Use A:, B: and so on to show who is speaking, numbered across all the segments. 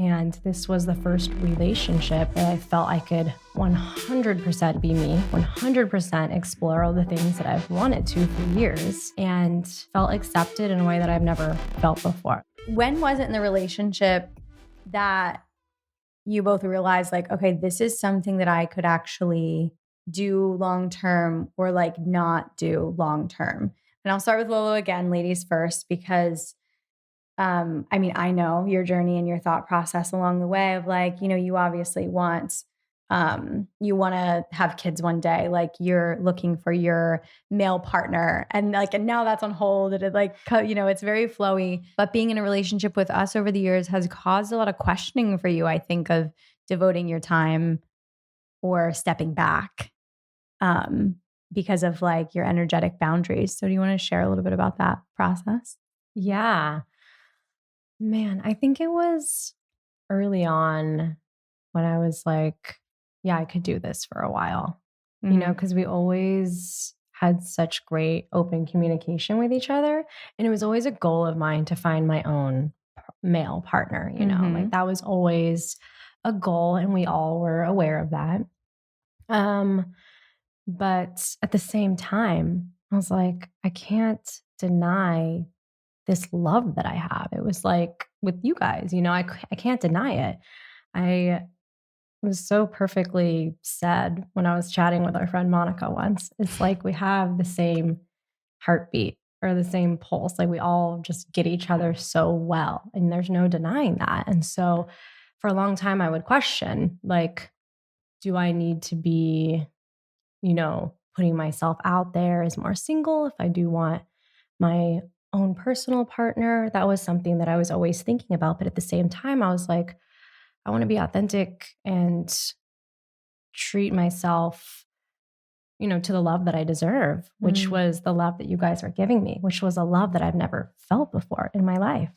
A: And this was the first relationship that I felt I could 100% be me, 100% explore all the things that I've wanted to for years, and felt accepted in a way that I've never felt before.
B: When was it in the relationship that you both realized like, okay, this is something that I could actually do long-term or like not do long-term? And I'll start with Lolo again, ladies first, because I mean, I know your journey and your thought process along the way of like, you know, you obviously want to have kids one day, like you're looking for your male partner and now that's on hold and it's very flowy, but being in a relationship with us over the years has caused a lot of questioning for you, I think, of devoting your time or stepping back because of like your energetic boundaries. So do you want to share a little bit about that process?
A: Yeah. Man, I think it was early on when I was like, yeah, I could do this for a while, you know, because we always had such great open communication with each other. And it was always a goal of mine to find my own male partner, you know, like that was always a goal and we all were aware of that. But at the same time, I was like, I can't deny this love that I have. It was like with you guys, you know, I can't deny it. It was so perfectly said when I was chatting with our friend Monica once. It's like we have the same heartbeat or the same pulse. Like we all just get each other so well. And there's no denying that. And so for a long time, I would question, like, do I need to be, you know, putting myself out there as more single if I do want my own personal partner? That was something that I was always thinking about. But at the same time, I was like, I want to be authentic and treat myself, you know, to the love that I deserve, which was the love that you guys are giving me, which was a love that I've never felt before in my life.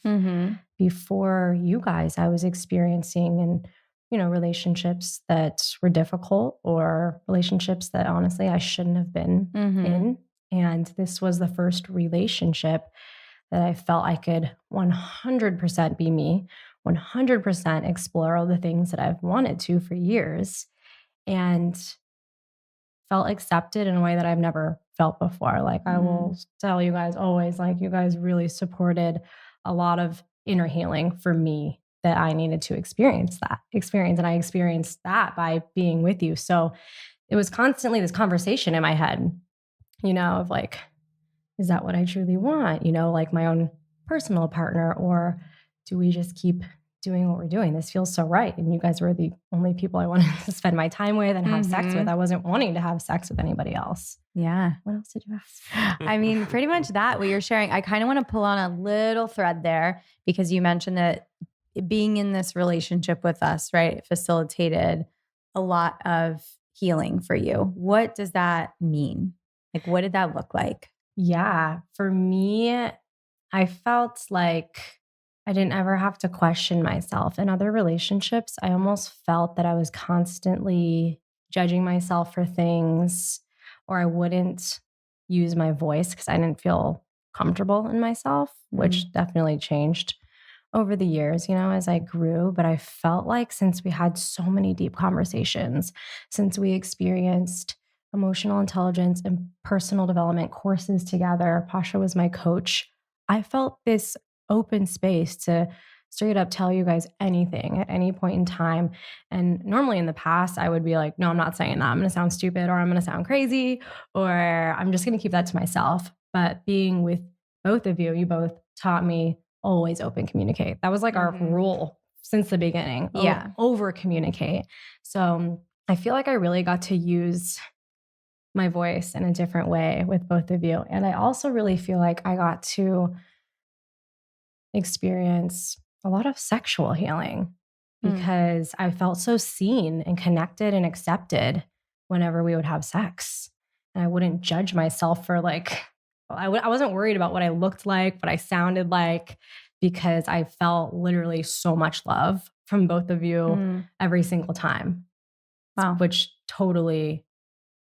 A: Before you guys, I was experiencing and, you know, relationships that were difficult or relationships that honestly I shouldn't have been in. And this was the first relationship that I felt I could 100% be me, 100% explore all the things that I've wanted to for years, and felt accepted in a way that I've never felt before. Like I will tell you guys always, like you guys really supported a lot of inner healing for me that I needed to experience. And I experienced that by being with you. So it was constantly this conversation in my head, you know, of like, is that what I truly want? You know, like my own personal partner, or do we just keep doing what we're doing? This feels so right. And you guys were the only people I wanted to spend my time with and have sex with. I wasn't wanting to have sex with anybody else.
B: Yeah.
A: What else did you ask?
B: I mean, pretty much that, what you're sharing. I kind of want to pull on a little thread there because you mentioned that being in this relationship with us, right, it facilitated a lot of healing for you. What does that mean? Like, what did that look like?
A: Yeah. For me, I felt like I didn't ever have to question myself. In other relationships, I almost felt that I was constantly judging myself for things, or I wouldn't use my voice because I didn't feel comfortable in myself, which definitely changed over the years, you know, as I grew. But I felt like since we had so many deep conversations, since we experienced emotional intelligence and personal development courses together, Pasha was my coach, I felt this open space to straight up tell you guys anything at any point in time. And normally in the past, I would be like, no, I'm not saying that. I'm going to sound stupid, or I'm going to sound crazy, or I'm just going to keep that to myself. But being with both of you, you both taught me always open communicate. That was like our rule since the beginning.
B: Yeah.
A: Over communicate. So I feel like I really got to use my voice in a different way with both of you. And I also really feel like I got to experience a lot of sexual healing because I felt so seen and connected and accepted whenever we would have sex. And I wouldn't judge myself for like, I wasn't worried about what I looked like, what I sounded like, because I felt literally so much love from both of you every single time.
B: Wow.
A: Which totally,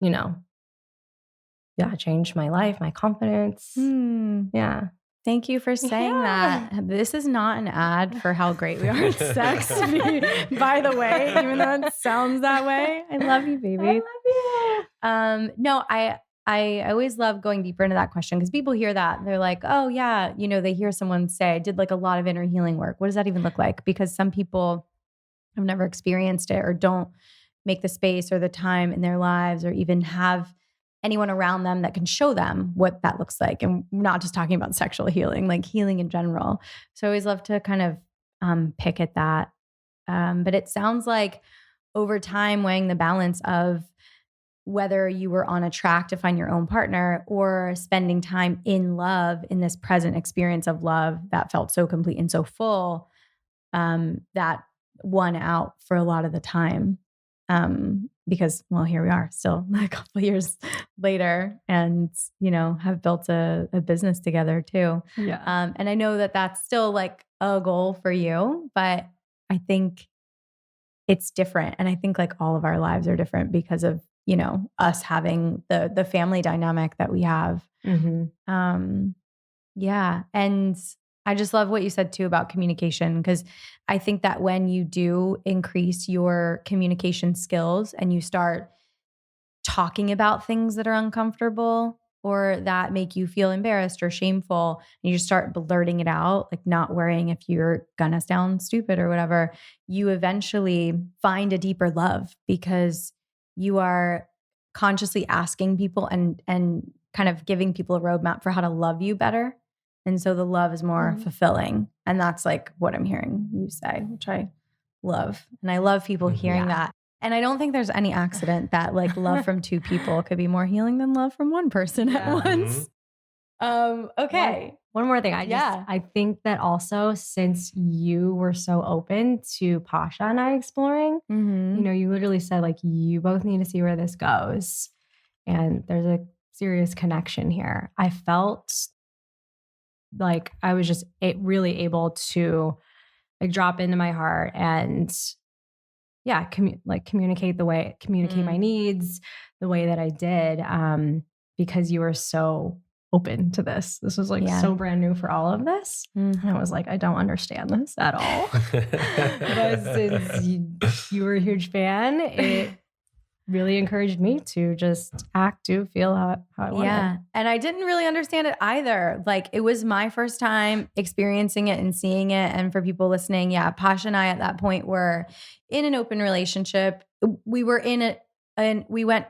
A: you know, changed my life, my confidence. Yeah.
B: Thank you for saying that. This is not an ad for how great we are at sex, by the way, even though it sounds that way. I love you, baby.
A: I love you.
B: No, I always love going deeper into that question because people hear that. They're like, oh yeah, they hear someone say, I did like a lot of inner healing work. What does that even look like? Because some people have never experienced it or don't make the space or the time in their lives or even have anyone around them that can show them what that looks like. And we're not just talking about sexual healing, like healing in general. So I always love to kind of pick at that. But it sounds like over time, weighing the balance of whether you were on a track to find your own partner or spending time in love in this present experience of love that felt so complete and so full, that won out for a lot of the time. Because, well, here we are still a couple of years later and, have built a business together too.
A: Yeah.
B: And I know that that's still like a goal for you, but I think it's different. And I think like all of our lives are different because of, us having the family dynamic that we have.
A: Mm-hmm.
B: Yeah. And I just love what you said too about communication, because I think that when you do increase your communication skills and you start talking about things that are uncomfortable or that make you feel embarrassed or shameful, and you just start blurting it out, like not worrying if you're gonna sound stupid or whatever, you eventually find a deeper love because you are consciously asking people and kind of giving people a roadmap for how to love you better. And so the love is more fulfilling. And that's like what I'm hearing you say, which I love. And I love people hearing that. And I don't think there's any accident that like love from two people could be more healing than love from one person at once. Okay.
A: One more thing. I think that also since you were so open to Pasha and I exploring, you literally said like, you both need to see where this goes. And there's a serious connection here. I felt like I was just really able to like drop into my heart and communicate my needs the way that I did, because you were so open to this. This was like so brand new for all of this. And I was like, I don't understand this at all. But since you were a huge fan, it really encouraged me to just act, to feel how I wanted.
B: Yeah. And I didn't really understand it either. Like it was my first time experiencing it and seeing it. And for people listening, Pasha and I at that point were in an open relationship. We were in it and we went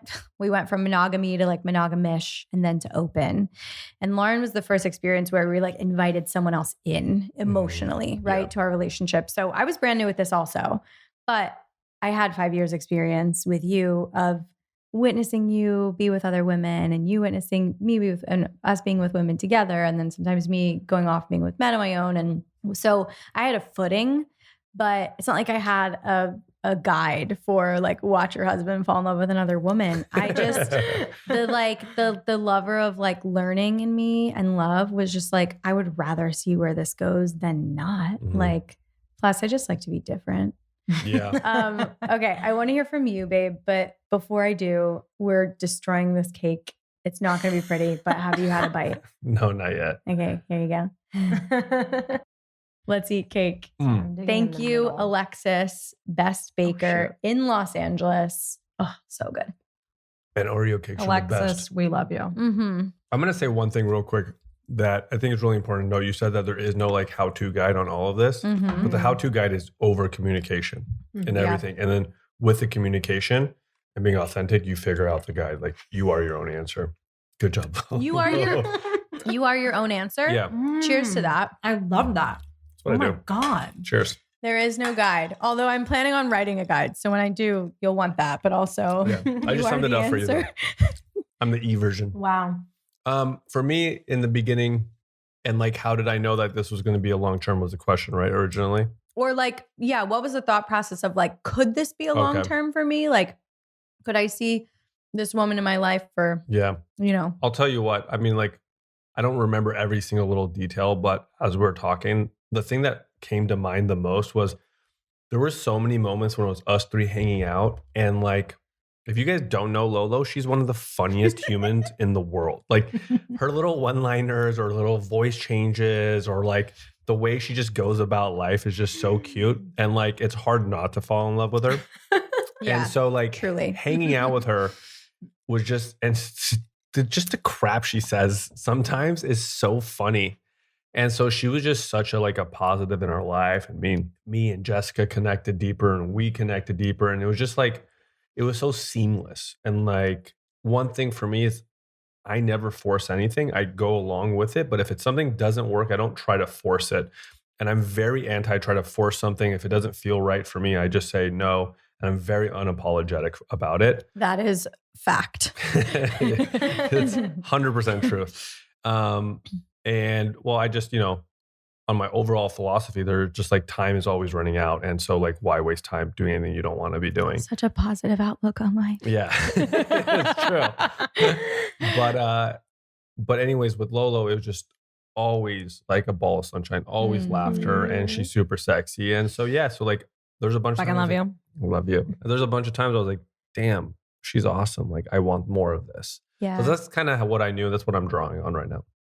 B: from monogamy to like monogamish and then to open. And Lauren was the first experience where we like invited someone else in emotionally, right, to our relationship. So I was brand new with this also, but I had 5 years experience with you of witnessing you be with other women and you witnessing me be with, and us being with women together. And then sometimes me going off being with men on my own. And so I had a footing, but it's not like I had a guide for like, watch your husband fall in love with another woman. I just, the lover of like learning in me and love was just like, I would rather see where this goes than not. Like, plus I just like to be different.
C: Yeah.
B: Okay. I want to hear from you, babe. But before I do, we're destroying this cake. It's not going to be pretty, but have you had a bite?
C: No, not yet.
B: Okay. Here you go. Let's eat cake. Thank you, Alexys, best baker in Los Angeles. Oh, so good.
C: And Oreo cakes are the best.
A: Alexys, we love you.
C: I'm going to say one thing real quick that I think is really important to know. You said that there is no like how-to guide on all of this, but the how-to guide is over communication and everything. And then with the communication and being authentic, you figure out the guide. Like you are your own answer. Good job.
B: You are your own answer.
C: Yeah.
B: Cheers to that.
A: I love that.
C: That's what I do.
A: Oh my God.
C: Cheers.
B: There is no guide, although I'm planning on writing a guide. So when I do, you'll want that, but also
C: I just summed it up for you. Though. I'm the E version.
A: Wow.
C: For me in the beginning, and like, how did I know that this was going to be a long-term was the question, right? Originally.
B: Or like, what was the thought process of like, could this be a long-term for me? Like, could I see this woman in my life for,
C: I'll tell you what, I mean, like, I don't remember every single little detail, but as we're talking, the thing that came to mind the most was there were so many moments when it was us three hanging out and like if you guys don't know Lolo, she's one of the funniest humans in the world. Like her little one-liners or little voice changes or like the way she just goes about life is just so cute. And like, it's hard not to fall in love with her.
B: Yeah,
C: and so like
B: truly.
C: hanging out with her was just, and just the crap she says sometimes is so funny. And so she was just such a like a positive in our life. I mean, me and Jessica connected deeper and we connected deeper. And it was just like, it was so seamless. And like one thing for me is I never force anything. I go along with it. But if it's something doesn't work, I don't try to force it. And I'm very anti try to force something. If it doesn't feel right for me, I just say no. And I'm very unapologetic about it.
B: That is fact.
C: It's 100% true. And well, I just, on my overall philosophy, they're just like time is always running out. And so like, why waste time doing anything you don't want to be doing?
B: Such a positive outlook on life.
C: Yeah, it's true. But anyways, with Lolo, it was just always like a ball of sunshine, always laughter, and she's super sexy. And so, yeah, so like there's a bunch of times.
A: love you.
C: Love you. There's a bunch of times I was like, damn, she's awesome. Like I want more of this.
B: Yeah.
C: So that's kind of what I knew. That's what I'm drawing on right now.